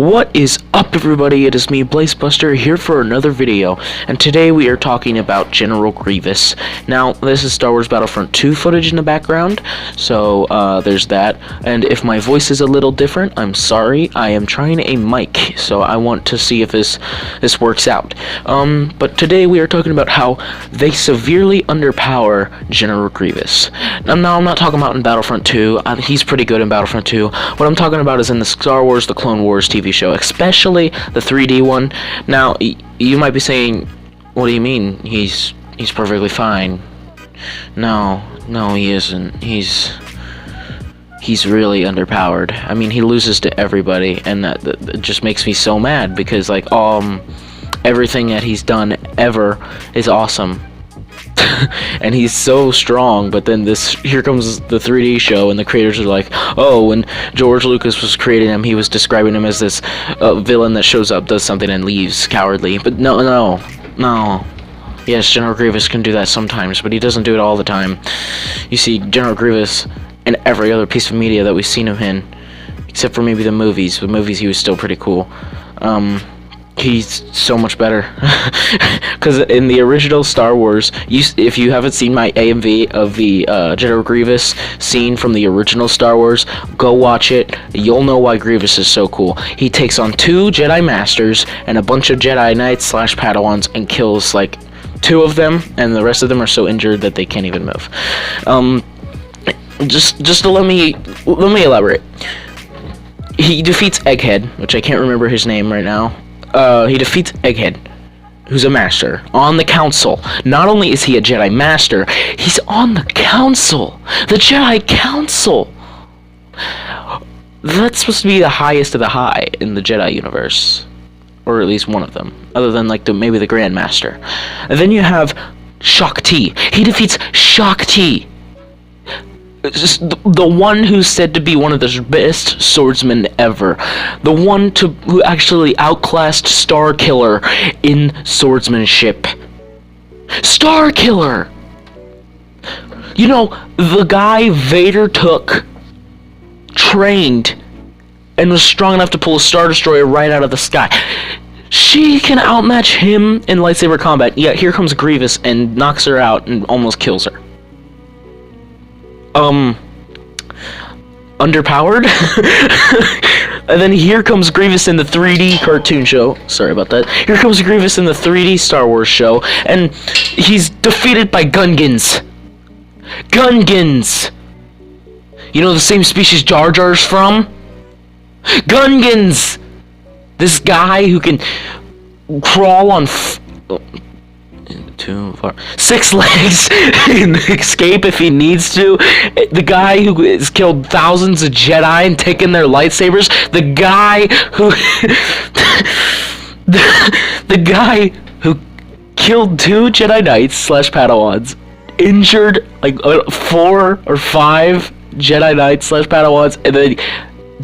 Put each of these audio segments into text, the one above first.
What is up, everybody? It is me, Blazebuster, here for another video, and today we are talking about General Grievous. Now, this is Star Wars Battlefront 2 footage in the background, so there's that. And if my voice is a little different, I'm sorry. I am trying a mic, so I want to see if this works out. But today we are talking about how they severely underpower General Grievous. Now, I'm not talking about in Battlefront 2. He's pretty good in Battlefront 2. What I'm talking about is in the Star Wars The Clone Wars TV show, especially the 3D one. Now, you might be saying, what do you mean? He's perfectly fine. No, he isn't. He's really underpowered. I mean, he loses to everybody, and that just makes me so mad because, like, everything that he's done ever is awesome. And he's so strong, but then here comes the 3D show, and the creators are like, oh, when George Lucas was creating him, he was describing him as this villain that shows up, does something, and leaves cowardly. But no. Yes, General Grievous can do that sometimes, but he doesn't do it all the time. You see, General Grievous in every other piece of media that we've seen him in, except for maybe the movies. The movies, he was still pretty cool. He's so much better. Because in the original Star Wars, if you haven't seen my AMV of the General Grievous scene from the original Star Wars, go watch it. You'll know why Grievous is so cool. He takes on 2 Jedi Masters and a bunch of Jedi Knights / Padawans and kills like 2 of them, and the rest of them are so injured that they can't even move. Just to let me elaborate. He defeats Egghead, which I can't remember his name right now. He defeats Egghead, who's a master, on the council. Not only is he a Jedi Master, he's on the council! The Jedi Council! That's supposed to be the highest of the high in the Jedi universe. Or at least one of them. Other than, like, maybe the Grand Master. And then you have Shaak Ti. He defeats Shaak Ti! The one who's said to be one of the best swordsmen ever. The one who actually outclassed Starkiller in swordsmanship. Starkiller! You know, the guy Vader took, trained, and was strong enough to pull a Star Destroyer right out of the sky. She can outmatch him in lightsaber combat. Yeah, here comes Grievous and knocks her out and almost kills her. Underpowered? And then here comes Grievous in the 3D cartoon show. Sorry about that. Here comes Grievous in the 3D Star Wars show, and he's defeated by Gungans. Gungans! You know the same species Jar Jar's from? Gungans! This guy who can crawl on too far. 6 legs and escape if he needs to. The guy who has killed thousands of Jedi and taken their lightsabers. The guy who the guy who killed 2 Jedi Knights / Padawans, injured like 4 or 5 Jedi Knights / Padawans, and then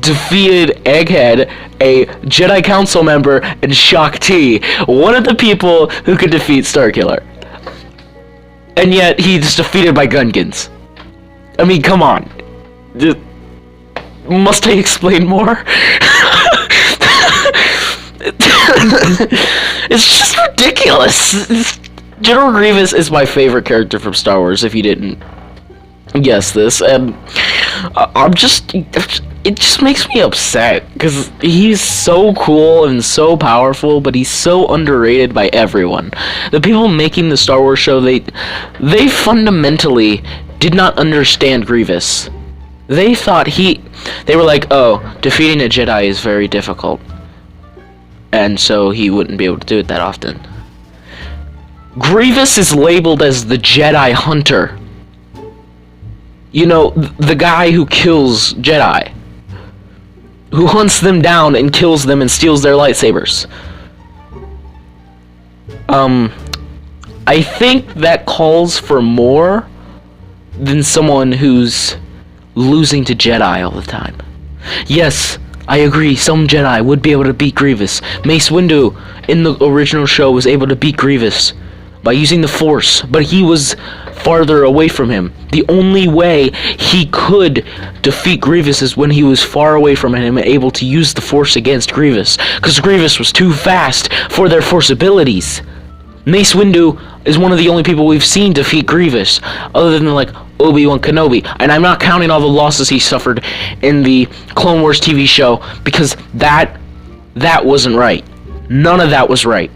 defeated Egghead, a Jedi Council member, and Shaak Ti, one of the people who could defeat Starkiller. And yet, he's defeated by Gungans. I mean, come on. Must I explain more? It's just ridiculous. General Grievous is my favorite character from Star Wars, if you didn't guess this. And it just makes me upset, because he's so cool and so powerful, but he's so underrated by everyone. The people making the Star Wars show, they fundamentally did not understand Grievous. They thought they were like, oh, defeating a Jedi is very difficult, and so he wouldn't be able to do it that often. Grievous is labeled as the Jedi Hunter. You know, the guy who kills Jedi. Who hunts them down and kills them and steals their lightsabers. I think that calls for more than someone who's losing to Jedi all the time. Yes, I agree, some Jedi would be able to beat Grievous. Mace Windu in the original show was able to beat Grievous by using the Force, but he was farther away from him. The only way he could defeat Grievous is when he was far away from him and able to use the Force against Grievous, because Grievous was too fast for their Force abilities. Mace Windu is one of the only people we've seen defeat Grievous, other than like Obi-Wan Kenobi, and I'm not counting all the losses he suffered in the Clone Wars TV show, because that wasn't right. None of that was right.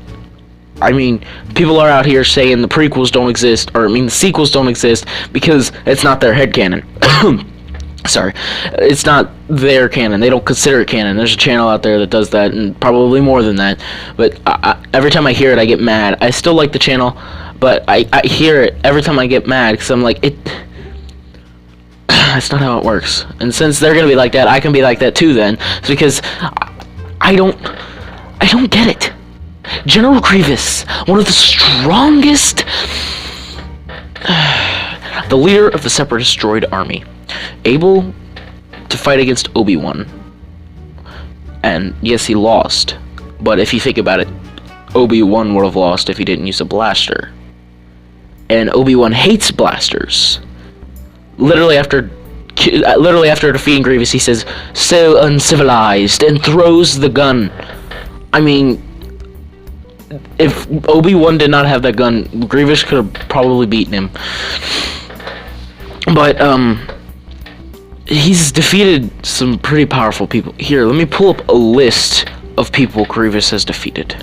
I mean, people are out here saying the prequels don't exist, or the sequels don't exist, because it's not their headcanon. Sorry. It's not their canon. They don't consider it canon. There's a channel out there that does that, and probably more than that. But every time I hear it, I get mad. I still like the channel, but I hear it every time I get mad, because I'm like, that's not how it works. And since they're going to be like that, I can be like that too then. It's because I don't get it. General Grievous, one of the strongest, the leader of the Separatist droid army, able to fight against Obi-Wan. And yes, he lost, but if you think about it, Obi-Wan would have lost if he didn't use a blaster. And Obi-Wan hates blasters. Literally after defeating Grievous, he says, "So uncivilized," and throws the gun. I mean, if Obi-Wan did not have that gun, Grievous could have probably beaten him. But, he's defeated some pretty powerful people. Here, let me pull up a list of people Grievous has defeated.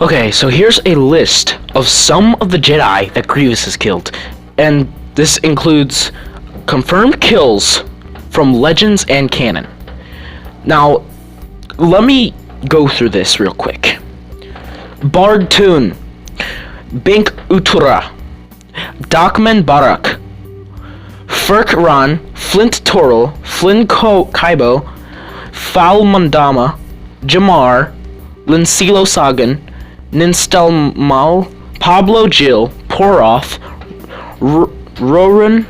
Okay, so here's a list of some of the Jedi that Grievous has killed. And this includes confirmed kills from Legends and canon. Now, let me go through this real quick. Bard Toon, Bink Utura, Dakman Barak, Ferk Ran, Flint Toril, Flynn Kaibo, Fal Mandama, Jamar, Linsilo Sagan, Ninstel Mal, Pablo Jill, Poroth, Roran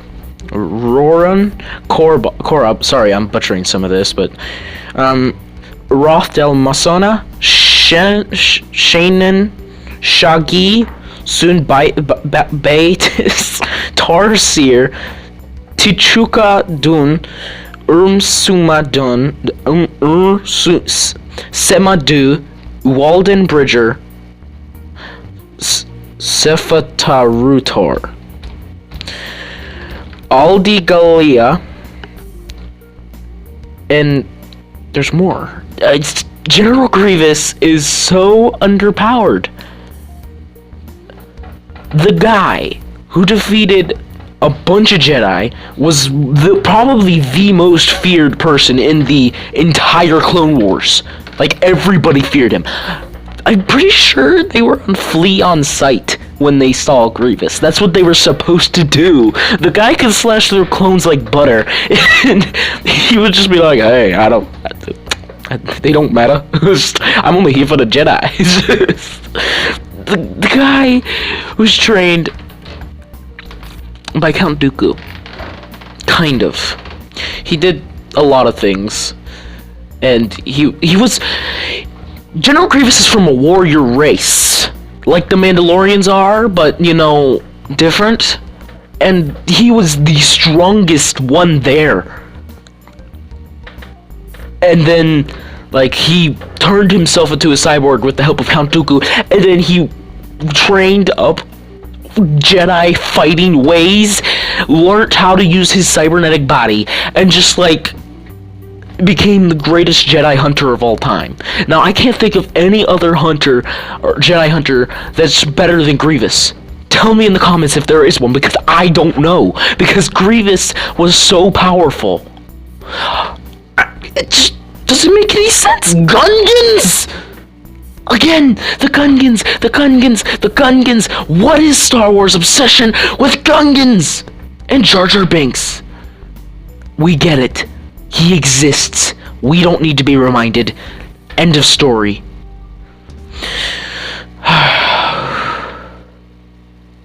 Korab, sorry, I'm butchering some of this, but Roth Del Masona, Shanan, Shagi, Sun Baitis, Tarsir, Tichuka Dun, Suma Dun, Semadu, Walden Bridger, Sefatarutor, Aldi Galia, and there's more. General Grievous is so underpowered. The guy who defeated a bunch of Jedi was probably the most feared person in the entire Clone Wars. Like, everybody feared him. I'm pretty sure they were on flee on sight when they saw Grievous. That's what they were supposed to do. The guy could slash through clones like butter, and he would just be like, "Hey, they don't matter. I'm only here for the Jedi." the guy was trained by Count Dooku. Kind of. He did a lot of things, and he was... General Grievous is from a warrior race, like the Mandalorians are, but, you know, different. And he was the strongest one there. And then, like, he turned himself into a cyborg with the help of Count Dooku, and then he trained up Jedi fighting ways, learned how to use his cybernetic body, and just, like, became the greatest Jedi hunter of all time. Now, I can't think of any other hunter, or Jedi hunter, that's better than Grievous. Tell me in the comments if there is one, because I don't know. Because Grievous was so powerful. It just doesn't make any sense. Gungans! Again, the Gungans, the Gungans, the Gungans. What is Star Wars' obsession with Gungans? And Jar Jar Binks. We get it. He exists. We don't need to be reminded. End of story.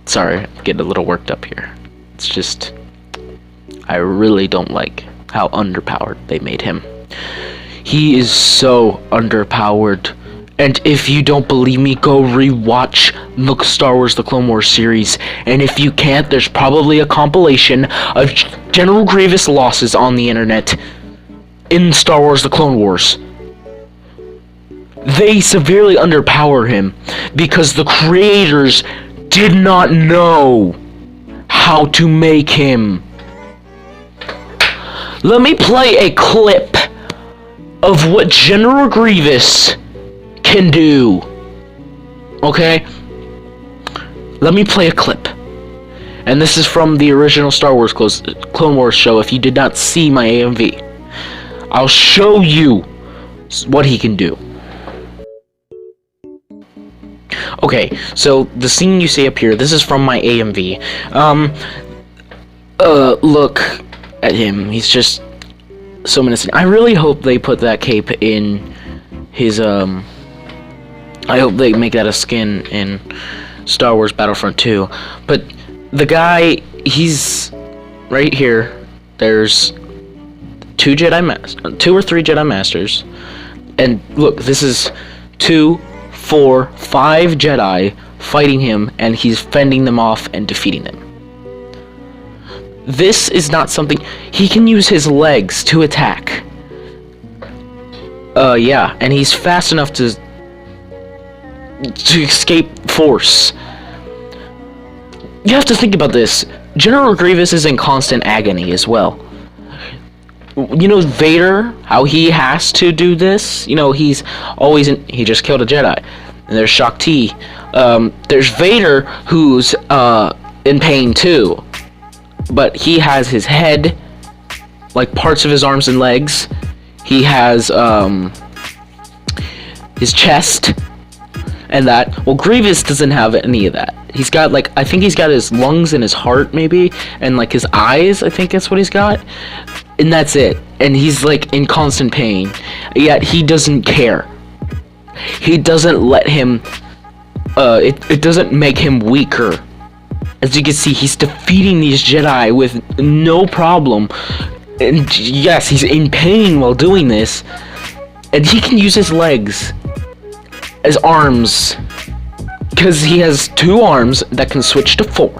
Sorry, I'm getting a little worked up here. It's just... I really don't like how underpowered they made him. He is so underpowered. And if you don't believe me, go rewatch the Star Wars The Clone Wars series. And if you can't, there's probably a compilation of General Grievous losses on the internet in Star Wars The Clone Wars. They severely underpower him because the creators did not know how to make him. Let me play a clip of what General Grievous can do. Okay? Let me play a clip. And this is from the original Star Wars Clone Wars show. If you did not see my AMV, I'll show you what he can do. Okay, so the scene you see up here, this is from my AMV. Look at him. He's just so menacing. I really hope they put that cape in his, I hope they make that a skin in Star Wars Battlefront 2. But the guy, he's right here. There's two or three Jedi Masters. And look, this is 2, 4, 5 Jedi fighting him, and he's fending them off and defeating them. This is not something... He can use his legs to attack. Yeah, and he's fast enough to escape force. You have to think about this. General Grievous is in constant agony as well. You know Vader, how he has to do this? You know, he's always in... He just killed a Jedi. And there's Shakti. There's Vader, who's in pain too. But he has his head, like parts of his arms and legs. He has his chest and that. Well, Grievous doesn't have any of that. He's got, like, I think he's got his lungs and his heart maybe, and like his eyes, I think that's what he's got. And that's it. And he's like in constant pain. Yet he doesn't care. He doesn't let him it doesn't make him weaker. As you can see, he's defeating these Jedi with no problem. And yes, he's in pain while doing this. And he can use his legs as arms, because he has 2 arms that can switch to 4.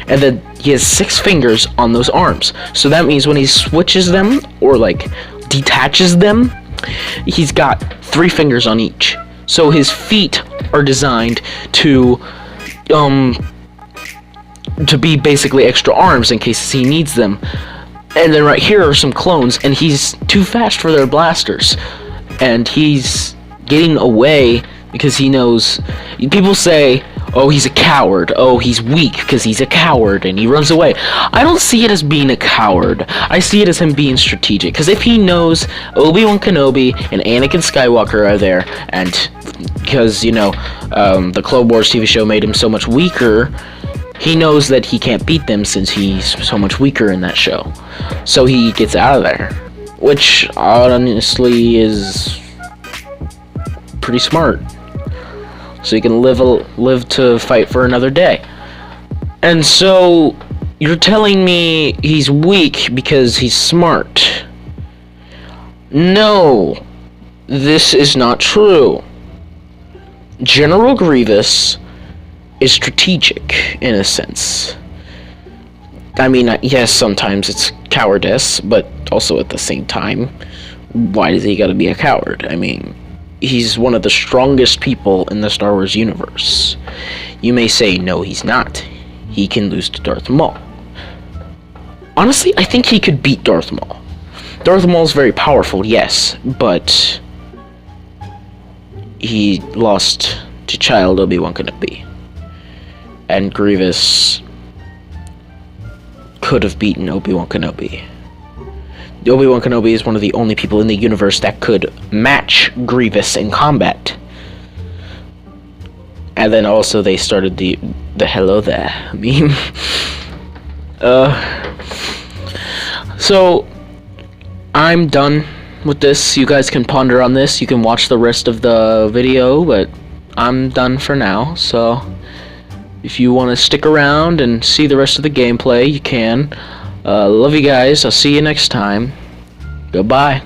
And then he has 6 fingers on those arms. So that means when he switches them, or like detaches them, he's got 3 fingers on each. So his feet are designed to be basically extra arms in case he needs them. And then right here are some clones, and he's too fast for their blasters. And he's getting away because he knows... People say, oh, he's a coward. Oh, he's weak because he's a coward, and he runs away. I don't see it as being a coward. I see it as him being strategic. Because if he knows Obi-Wan Kenobi and Anakin Skywalker are there, and because, you know, the Clone Wars TV show made him so much weaker, he knows that he can't beat them since he's so much weaker in that show. So he gets out of there. Which, honestly, is pretty smart. So he can live to fight for another day. And so, you're telling me he's weak because he's smart. No, this is not true. General Grievous is strategic, in a sense. I mean, yes, sometimes it's cowardice, but also at the same time, why does he gotta be a coward? I mean, he's one of the strongest people in the Star Wars universe. You may say, no, he's not. He can lose to Darth Maul. Honestly, I think he could beat Darth Maul. Darth Maul's very powerful, yes, but he lost to child Obi-Wan Kenobi. And Grievous could have beaten Obi-Wan Kenobi. Obi-Wan Kenobi is one of the only people in the universe that could match Grievous in combat. And then also they started the hello there meme. So I'm done with this. You guys can ponder on this. You can watch the rest of the video, but I'm done for now. So if you want to stick around and see the rest of the gameplay, you can. Love you guys. I'll see you next time. Goodbye.